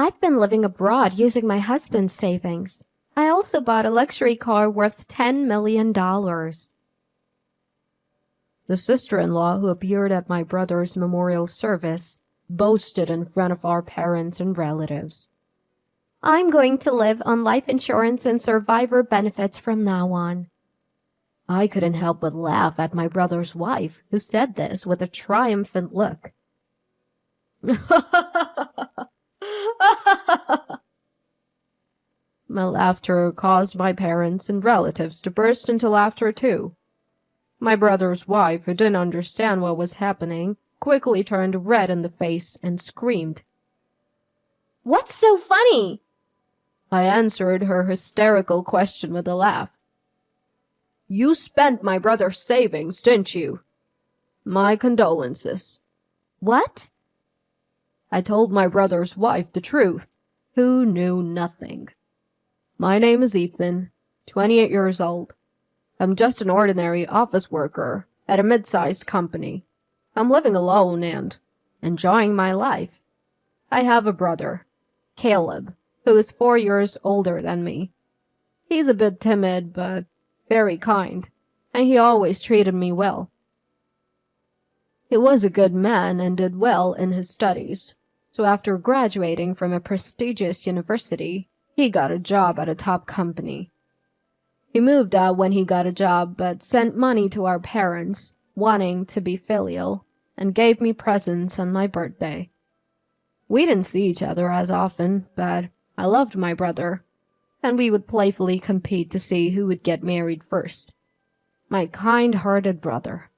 I've been living abroad using my husband's savings. I also bought a luxury car worth $10 million. The sister-in-law who appeared at my brother's memorial service boasted in front of our parents and relatives. I'm going to live on life insurance and survivor benefits from now on. I couldn't help but laugh at my brother's wife, who said this with a triumphant look. My laughter caused my parents and relatives to burst into laughter too. My brother's wife, who didn't understand what was happening, quickly turned red in the face and screamed. "What's so funny?" I answered her hysterical question with a laugh. "You spent my brother's savings, didn't you?" "My condolences." "What?" I told my brother's wife the truth, who knew nothing. My name is Ethan, 28 years old. I'm just an ordinary office worker at a mid-sized company. I'm living alone and enjoying my life. I have a brother, Caleb, who is 4 years older than me. He's a bit timid, but very kind, and he always treated me well. He was a good man and did well in his studies, so after graduating from a prestigious university, he got a job at a top company. He moved out when he got a job, but sent money to our parents, wanting to be filial, and gave me presents on my birthday. We didn't see each other as often, but I loved my brother, and we would playfully compete to see who would get married first. My kind-hearted brother,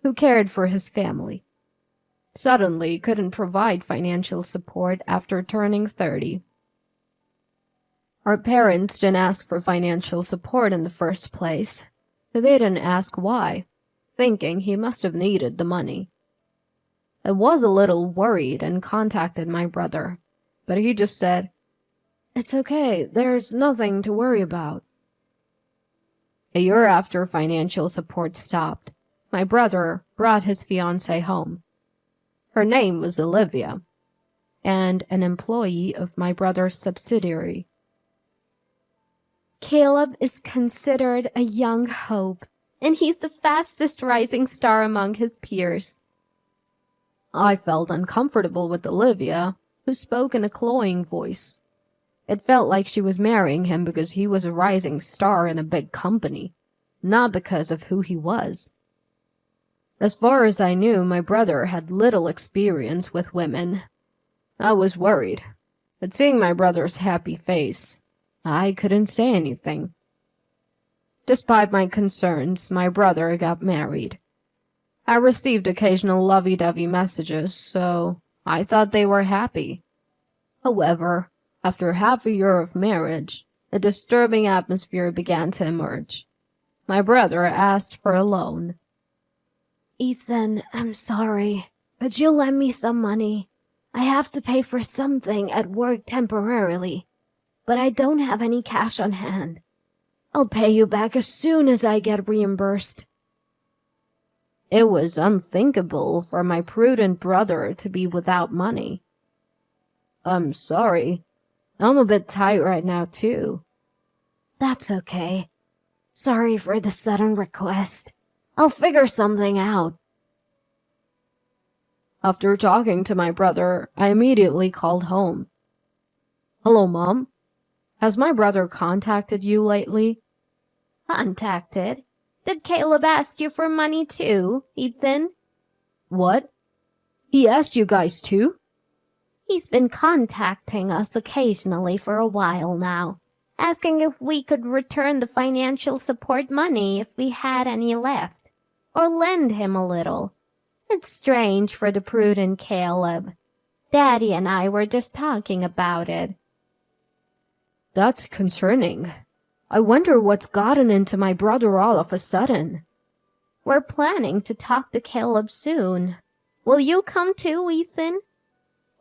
who cared for his family, suddenly couldn't provide financial support after turning 30. Our parents didn't ask for financial support in the first place, so they didn't ask why, thinking he must have needed the money. I was a little worried and contacted my brother, but he just said, "It's okay, there's nothing to worry about." A year after financial support stopped, my brother brought his fiancée home. Her name was Olivia, and an employee of my brother's subsidiary. Caleb is considered a young hope, and he's the fastest rising star among his peers. I felt uncomfortable with Olivia, who spoke in a cloying voice. It felt like she was marrying him because he was a rising star in a big company, not because of who he was. As far as I knew, my brother had little experience with women. I was worried, but seeing my brother's happy face, I couldn't say anything. Despite my concerns, my brother got married. I received occasional lovey-dovey messages, so I thought they were happy. However, after half a year of marriage, a disturbing atmosphere began to emerge. My brother asked for a loan. "Ethan, I'm sorry. Could you lend me some money? I have to pay for something at work temporarily, but I don't have any cash on hand. I'll pay you back as soon as I get reimbursed." It was unthinkable for my prudent brother to be without money. "I'm sorry. I'm a bit tight right now, too." "That's okay. Sorry for the sudden request. I'll figure something out." After talking to my brother, I immediately called home. "Hello, Mom. Has my brother contacted you lately?" "Contacted? Did Caleb ask you for money too, Ethan?" "What? He asked you guys too?" "He's been contacting us occasionally for a while now, asking if we could return the financial support money if we had any left, or lend him a little. It's strange for the prudent Caleb. Daddy and I were just talking about it." "That's concerning. I wonder what's gotten into my brother all of a sudden." "We're planning to talk to Caleb soon. Will you come too, Ethan?"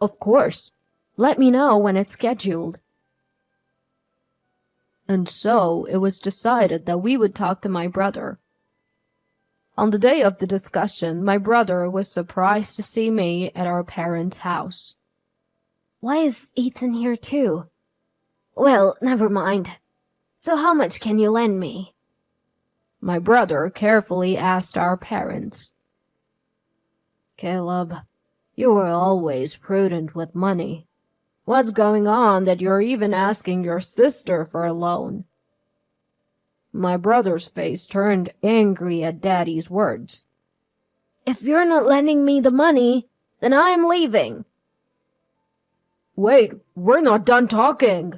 "Of course. Let me know when it's scheduled." And so it was decided that we would talk to my brother. On the day of the discussion, my brother was surprised to see me at our parents' house. Why is Ethan here too? Well, never mind. So how much can you lend me? My brother carefully asked our parents. Caleb, you were always prudent with money. What's going on that you're even asking your sister for a loan? My brother's face turned angry at Daddy's words. If you're not lending me the money, then I'm leaving. Wait, we're not done talking.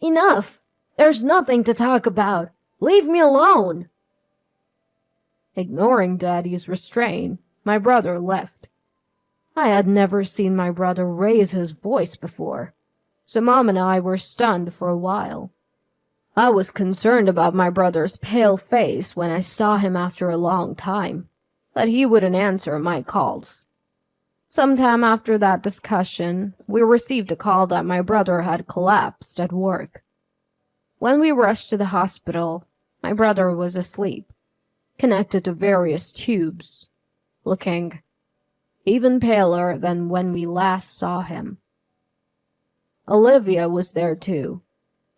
Enough. There's nothing to talk about. Leave me alone. Ignoring Daddy's restraint, my brother left. I had never seen my brother raise his voice before, so Mom and I were stunned for a while. I was concerned about my brother's pale face when I saw him after a long time, but he wouldn't answer my calls. Sometime after that discussion, we received a call that my brother had collapsed at work. When we rushed to the hospital, my brother was asleep, connected to various tubes, looking even paler than when we last saw him. Olivia was there too,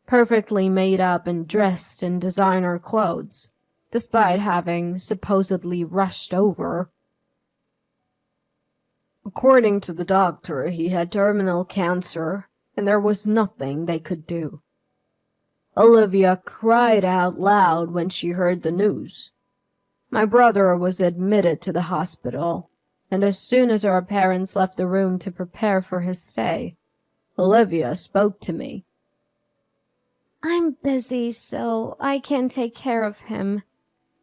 perfectly made up and dressed in designer clothes, despite having supposedly rushed over. According to the doctor, he had terminal cancer, and there was nothing they could do. Olivia cried out loud when she heard the news. My brother was admitted to the hospital, and as soon as our parents left the room to prepare for his stay, Olivia spoke to me. I'm busy, so I can't take care of him.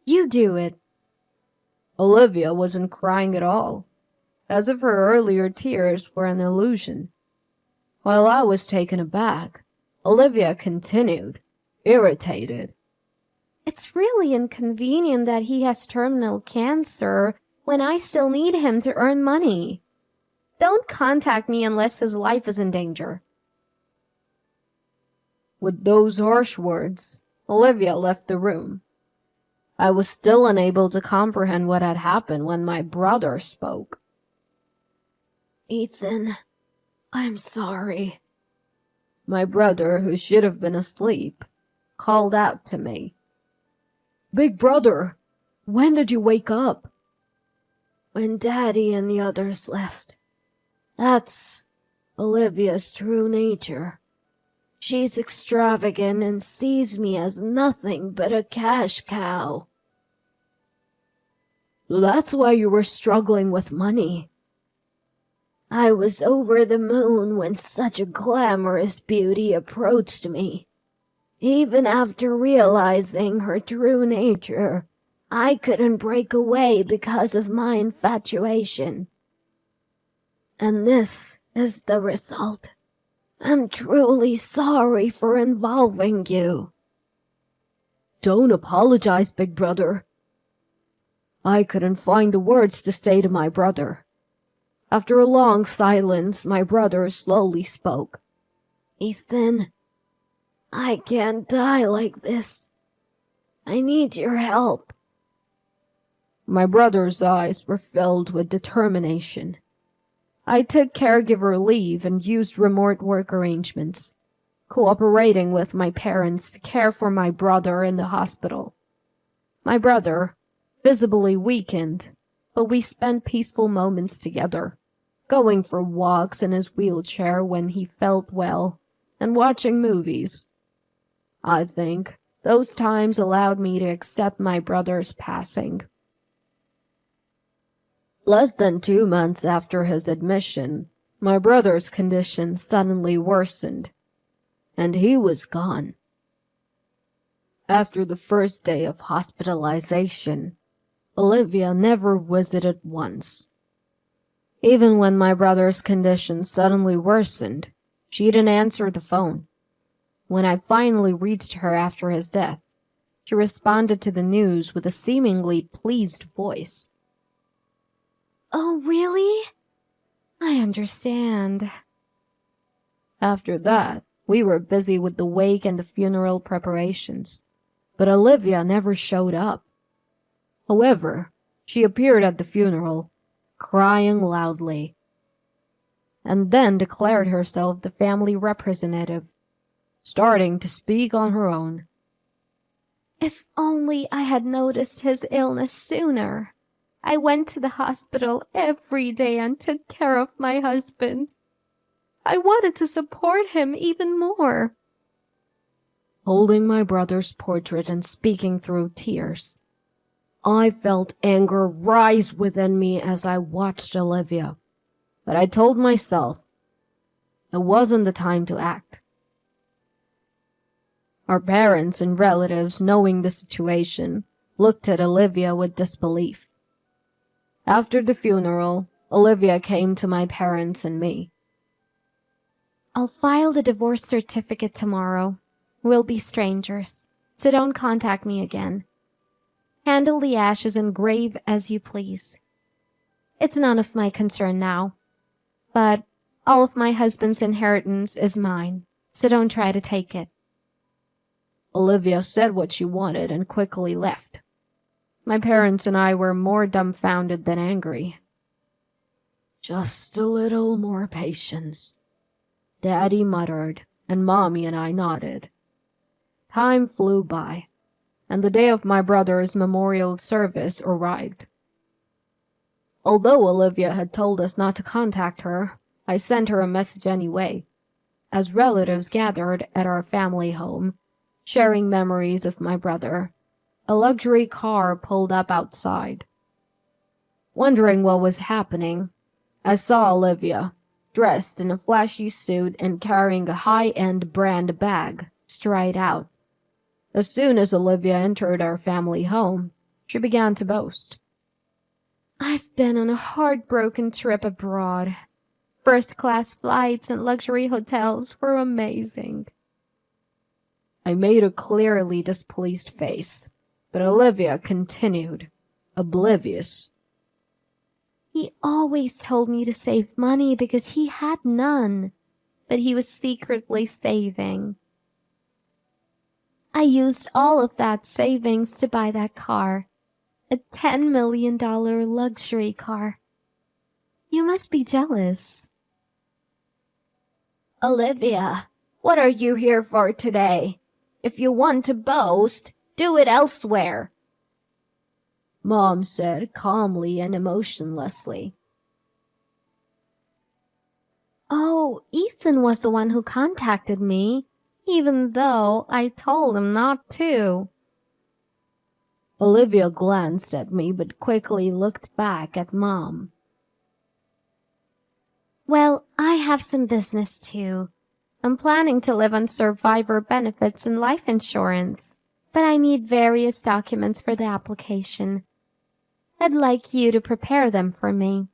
You do it. Olivia wasn't crying at all, as if her earlier tears were an illusion. While I was taken aback, Olivia continued, irritated. It's really inconvenient that he has terminal cancer when I still need him to earn money. Don't contact me unless his life is in danger. With those harsh words, Olivia left the room. I was still unable to comprehend what had happened when my brother spoke. Ethan, I'm sorry. My brother, who should have been asleep, called out to me. Big brother, when did you wake up? When Daddy and the others left. That's Olivia's true nature. She's extravagant and sees me as nothing but a cash cow. That's why you were struggling with money. I was over the moon when such a glamorous beauty approached me. Even after realizing her true nature, I couldn't break away because of my infatuation. And this is the result. I'm truly sorry for involving you. Don't apologize, big brother. I couldn't find the words to say to my brother. After a long silence, my brother slowly spoke. Ethan, I can't die like this. I need your help. My brother's eyes were filled with determination. I took caregiver leave and used remote work arrangements, cooperating with my parents to care for my brother in the hospital. My brother, visibly weakened, but we spent peaceful moments together, going for walks in his wheelchair when he felt well, and watching movies. I think those times allowed me to accept my brother's passing. Less than 2 months after his admission, my brother's condition suddenly worsened, and he was gone. After the first day of hospitalization, Olivia never visited once. Even when my brother's condition suddenly worsened, she didn't answer the phone. When I finally reached her after his death, she responded to the news with a seemingly pleased voice. Oh, really? I understand. After that, we were busy with the wake and the funeral preparations, but Olivia never showed up. However, she appeared at the funeral, crying loudly. and then declared herself the family representative, starting to speak on her own. If only I had noticed his illness sooner. I went to the hospital every day and took care of my husband. I wanted to support him even more. Holding my brother's portrait and speaking through tears, I felt anger rise within me as I watched Olivia, but I told myself it wasn't the time to act. Our parents and relatives, knowing the situation, looked at Olivia with disbelief. After the funeral, Olivia came to my parents and me. I'll file the divorce certificate tomorrow. We'll be strangers, so don't contact me again. Handle the ashes and grave as you please. It's none of my concern now, but all of my husband's inheritance is mine, so don't try to take it. Olivia said what she wanted and quickly left. My parents and I were more dumbfounded than angry. Just a little more patience, Daddy muttered, and Mommy and I nodded. Time flew by, and the day of my brother's memorial service arrived. Although Olivia had told us not to contact her, I sent her a message anyway, as relatives gathered at our family home, sharing memories of my brother. A luxury car pulled up outside. Wondering what was happening, I saw Olivia, dressed in a flashy suit and carrying a high-end brand bag, stride out. As soon as Olivia entered our family home, she began to boast. I've been on a heartbroken trip abroad. First-class flights and luxury hotels were amazing. I made a clearly displeased face, but Olivia continued, oblivious. He always told me to save money because he had none, but he was secretly saving. I used all of that savings to buy that car, a $10 million luxury car. You must be jealous. Olivia, what are you here for today? If you want to boast, do it elsewhere, Mom said calmly and emotionlessly. Oh, Ethan was the one who contacted me, even though I told him not to. Olivia glanced at me but quickly looked back at Mom. Well, I have some business too. I'm planning to live on survivor benefits and life insurance, but I need various documents for the application. I'd like you to prepare them for me.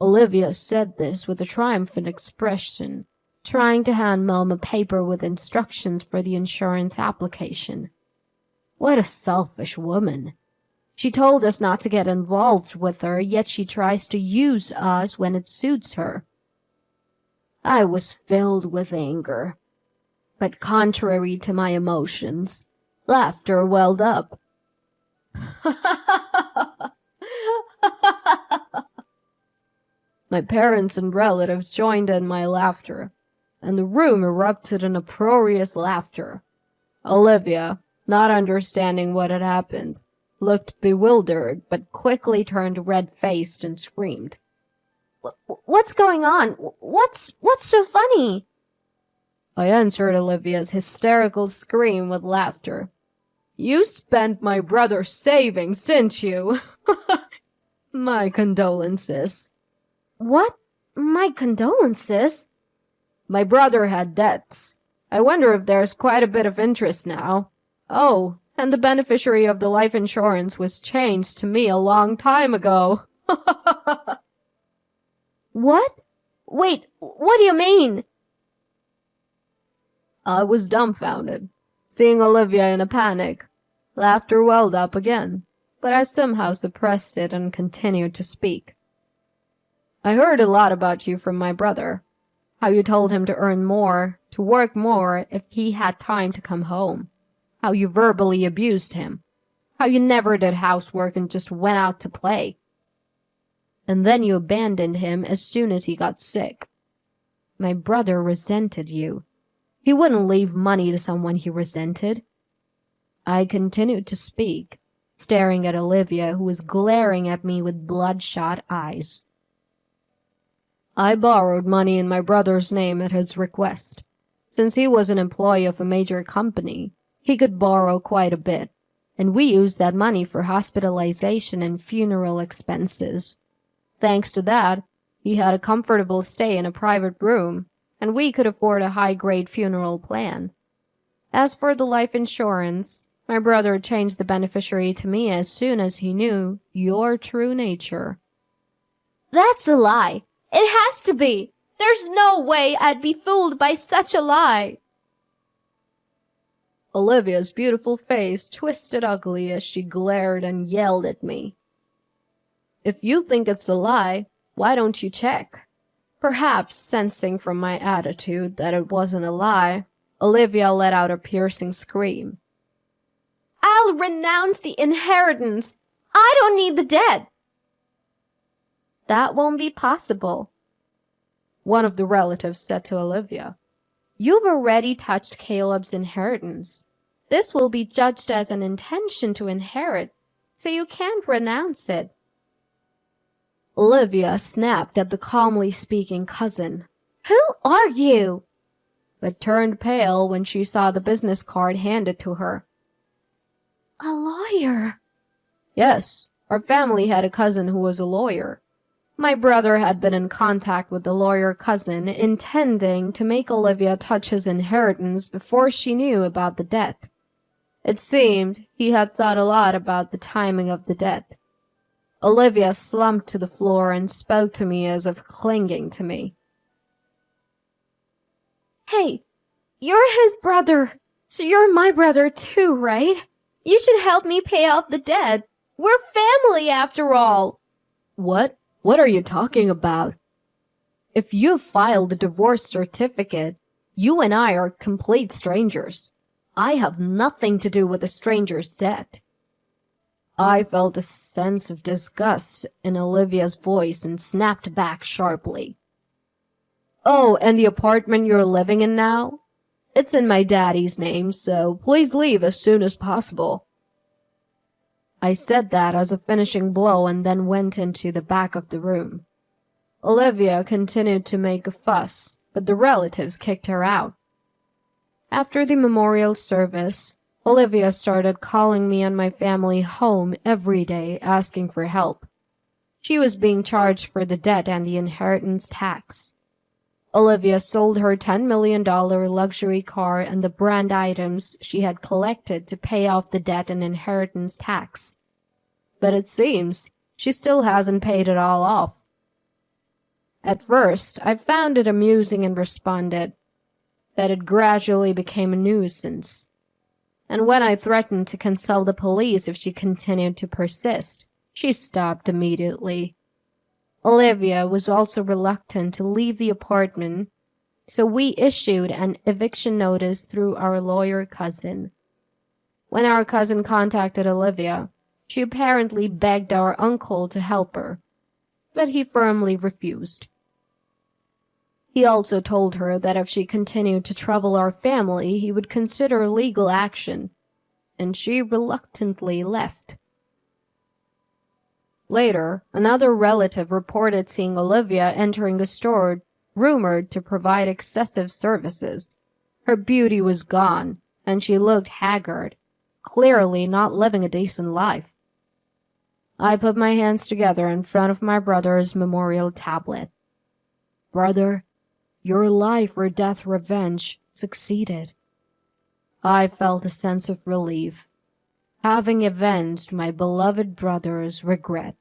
Olivia said this with a triumphant expression, trying to hand Mom a paper with instructions for the insurance application. What a selfish woman. She told us not to get involved with her, yet she tries to use us when it suits her. I was filled with anger, but contrary to my emotions, laughter welled up. My parents and relatives joined in my laughter, and the room erupted in uproarious laughter. Olivia, not understanding what had happened, looked bewildered but quickly turned red-faced and screamed. What's going on? What's so funny? I answered Olivia's hysterical scream with laughter. You spent my brother's savings, didn't you? My condolences. What? My condolences? My brother had debts. I wonder if there's quite a bit of interest now. Oh, and the beneficiary of the life insurance was changed to me a long time ago. What? Wait, what do you mean? I was dumbfounded, seeing Olivia in a panic. Laughter welled up again, but I somehow suppressed it and continued to speak. I heard a lot about you from my brother. How you told him to earn more, to work more if he had time to come home. How you verbally abused him. How you never did housework and just went out to play. and then you abandoned him as soon as he got sick. My brother resented you. He wouldn't leave money to someone he resented." I continued to speak, staring at Olivia, who was glaring at me with bloodshot eyes. "I borrowed money in my brother's name at his request. Since he was an employee of a major company, he could borrow quite a bit, and we used that money for hospitalization and funeral expenses. Thanks to that, he had a comfortable stay in a private room, and we could afford a high-grade funeral plan. As for the life insurance, my brother changed the beneficiary to me as soon as he knew your true nature." That's a lie. It has to be. There's no way I'd be fooled by such a lie. Olivia's beautiful face twisted ugly as she glared and yelled at me. "If you think it's a lie, why don't you check?" Perhaps sensing from my attitude that it wasn't a lie, Olivia let out a piercing scream. I'll renounce the inheritance. I don't need the debt. That won't be possible, one of the relatives said to Olivia. You've already touched Caleb's inheritance. This will be judged as an intention to inherit, so you can't renounce it. Olivia snapped at the calmly speaking cousin. Who are you? But turned pale when she saw the business card handed to her. A lawyer. Yes, our family had a cousin who was a lawyer. My brother had been in contact with the lawyer cousin, intending to make Olivia touch his inheritance before she knew about the debt. It seemed he had thought a lot about the timing of the debt. Olivia slumped to the floor and spoke to me as if clinging to me. Hey, you're his brother, so you're my brother too, right? You should help me pay off the debt. We're family after all. What? What are you talking about? If you filed a divorce certificate, you and I are complete strangers. I have nothing to do with a stranger's debt. I felt a sense of disgust in Olivia's voice and snapped back sharply. Oh, and the apartment you're living in now? It's in my daddy's name, so please leave as soon as possible. I said that as a finishing blow and then went into the back of the room. Olivia continued to make a fuss, but the relatives kicked her out. After the memorial service, Olivia started calling me and my family home every day asking for help. She was being charged for the debt and the inheritance tax. Olivia sold her $10 million luxury car and the brand items she had collected to pay off the debt and inheritance tax. But it seems she still hasn't paid it all off. At first, I found it amusing and responded that it gradually became a nuisance. And when I threatened to consult the police if she continued to persist, she stopped immediately. Olivia was also reluctant to leave the apartment, so we issued an eviction notice through our lawyer cousin. When our cousin contacted Olivia, she apparently begged our uncle to help her, but he firmly refused. He also told her that if she continued to trouble our family, he would consider legal action, and she reluctantly left. Later, another relative reported seeing Olivia entering a store rumored to provide excessive services. Her beauty was gone, and she looked haggard, clearly not living a decent life. I put my hands together in front of my brother's memorial tablet. Brother, your life or death revenge succeeded. I felt a sense of relief, having avenged my beloved brother's regret.